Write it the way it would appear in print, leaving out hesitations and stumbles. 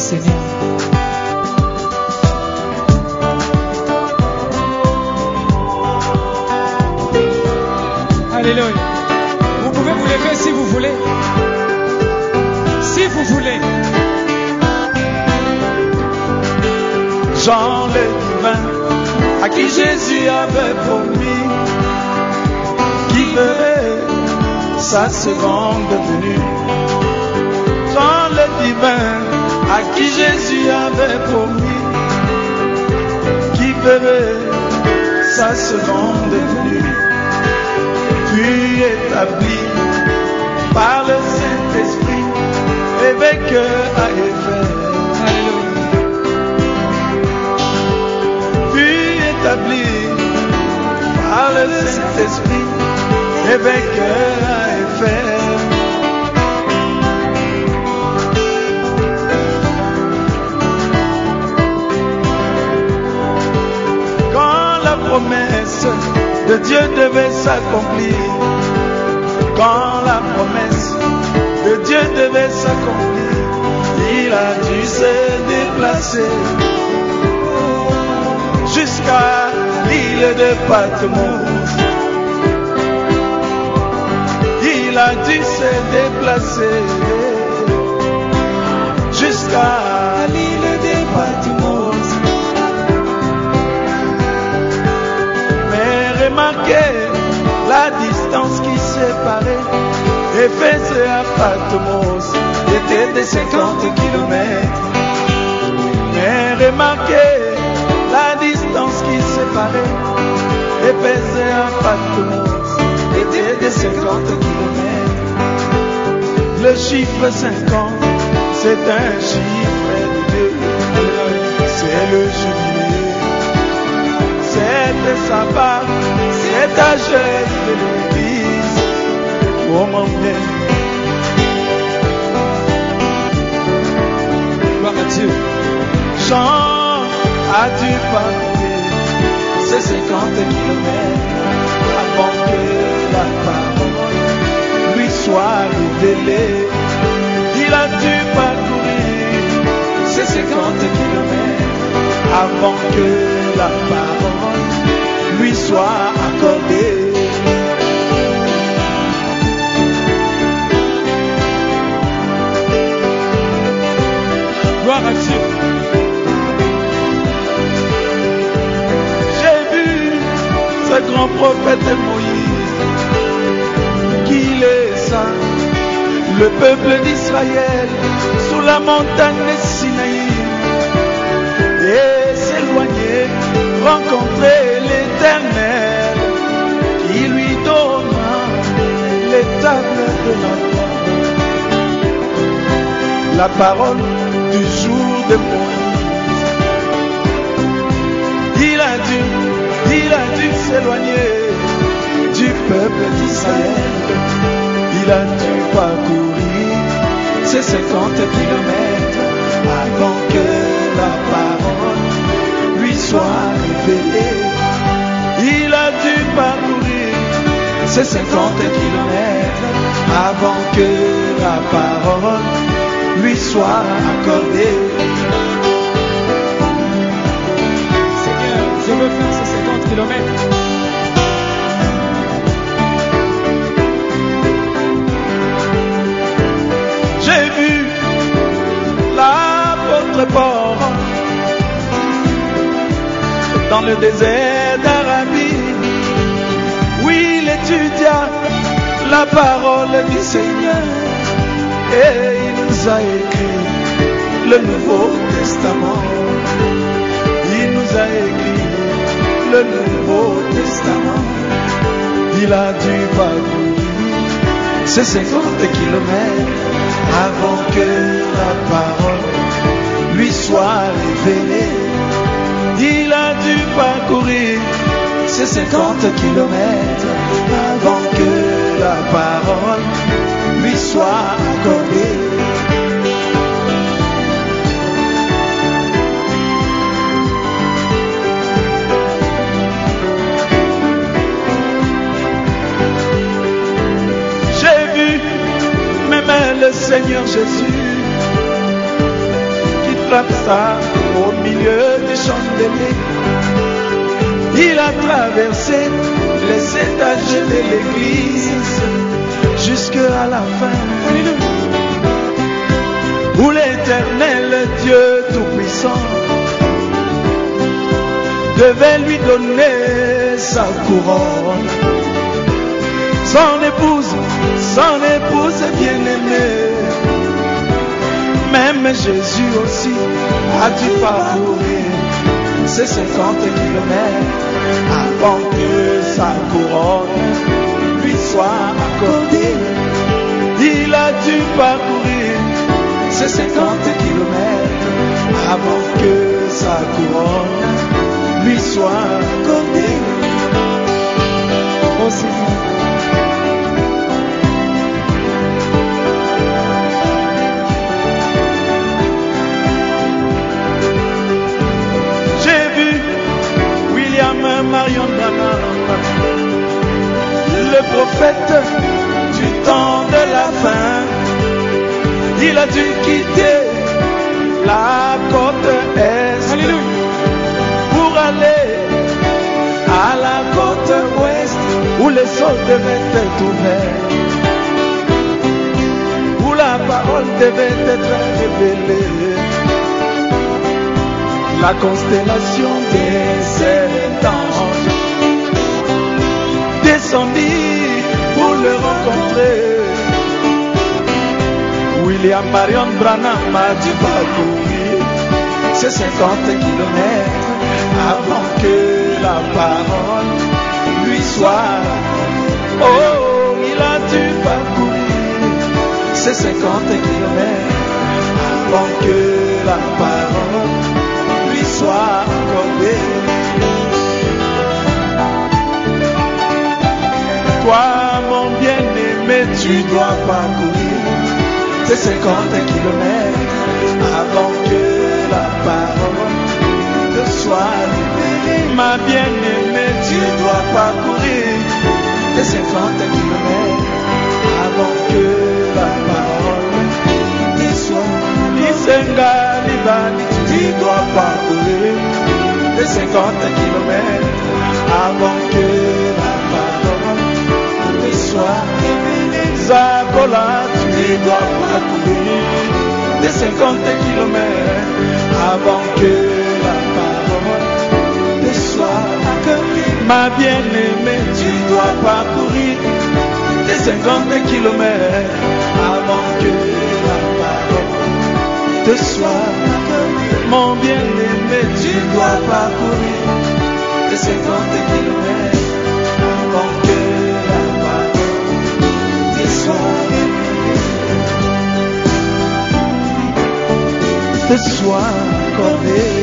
Seigneur. Alléluia. Vous pouvez vous lever si vous voulez. Si vous voulez. Jean le divin, à qui Jésus avait promis qu'il ferait sa seconde venue. Jean le divin, à qui Jésus avait promis qu'il ferait sa seconde venue. Puis établi par le Saint-Esprit, évêque à Éphèse. Établi par le Saint-Esprit, évêque à Éphèse. Quand la promesse de Dieu devait s'accomplir, quand la promesse de Dieu devait s'accomplir, il a dû se déplacer jusqu'à l'île de Patmos. Il a dû se déplacer jusqu'à l'île de Patmos. Mais remarquez la distance qui séparait Éphèse à Patmos était de 50 kilomètres. Mais remarquez la distance qui séparait Éphèse à Patmos était de 50 kilomètres. Le chiffre 50, c'est un chiffre de Dieu. C'est le jubilé, c'est le sabbat, c'est la chaise de l'église. Oh mon bien. Gloire à Dieu. Jean a dû parcourir ces 50 kilomètres avant que la parole lui soit révélée. Il a dû parcourir ces 50 kilomètres avant que la parole lui soit accordée. Gloire à Dieu. Ce grand prophète Moïse, qui laissa le peuple d'Israël sous la montagne de Sinaï et s'éloigner, rencontrer l'Éternel, qui lui donna les tables de la parole du jour de Moïse. Il a dû s'éloigner du peuple d'Israël. Il a dû parcourir ces 50 kilomètres avant que la parole lui soit révélée. Il a dû parcourir ces 50 kilomètres avant que la parole lui soit accordée. Je veux faire ces 50 kilomètres. J'ai vu l'apôtre Paul dans le désert d'Arabie, où il étudia la parole du Seigneur et il nous a écrit le Nouveau Testament. Il nous a écrit le Nouveau Testament. Il a dû parcourir ces 50 kilomètres avant que la parole lui soit révélée. Il a dû parcourir ces 50 kilomètres avant que la parole lui soit accordée. le Seigneur Jésus qui ça au milieu des chandeliers. Il a traversé les étages de l'église jusqu'à la fin, où l'éternel Dieu Tout-Puissant devait lui donner sa couronne. Son épouse bien-aimée. Même Jésus aussi a dû parcourir ces 50 kilomètres avant que sa couronne lui soit accordée. Il a dû parcourir ces 50 kilomètres avant que sa couronne lui soit accordée. Oh Seigneur. Marion Branham, le prophète du temps de la fin, il a dû quitter la côte est. Alléluia. Pour aller à la côte ouest où les eaux devaient être ouvertes, où la parole devait être révélée. La constellation des 7 anges descendit pour le rencontrer. William Marion Branham a dû parcourir ces 50 kilomètres avant que la parole lui soit. Oh, il a dû parcourir ces 50 kilomètres avant que la parole soit accordé. Toi, mon bien-aimé, tu dois parcourir ces 50 kilomètres avant que la parole te soit libérée. Ma bien-aimée, tu dois parcourir ces 50 kilomètres avant que la parole te soit libérée. Tu dois parcourir les 50 kilomètres avant que la parole te soit révélée. Zakola, tu dois parcourir les 50 kilomètres avant que la parole te soit accordée. Ma bien-aimée, tu dois parcourir les 50 kilomètres avant que la parole te soit accordée. Mon bien-aimé, tu dois parcourir les 50 kilomètres avant que la parole te soit révélée, te soit accordée.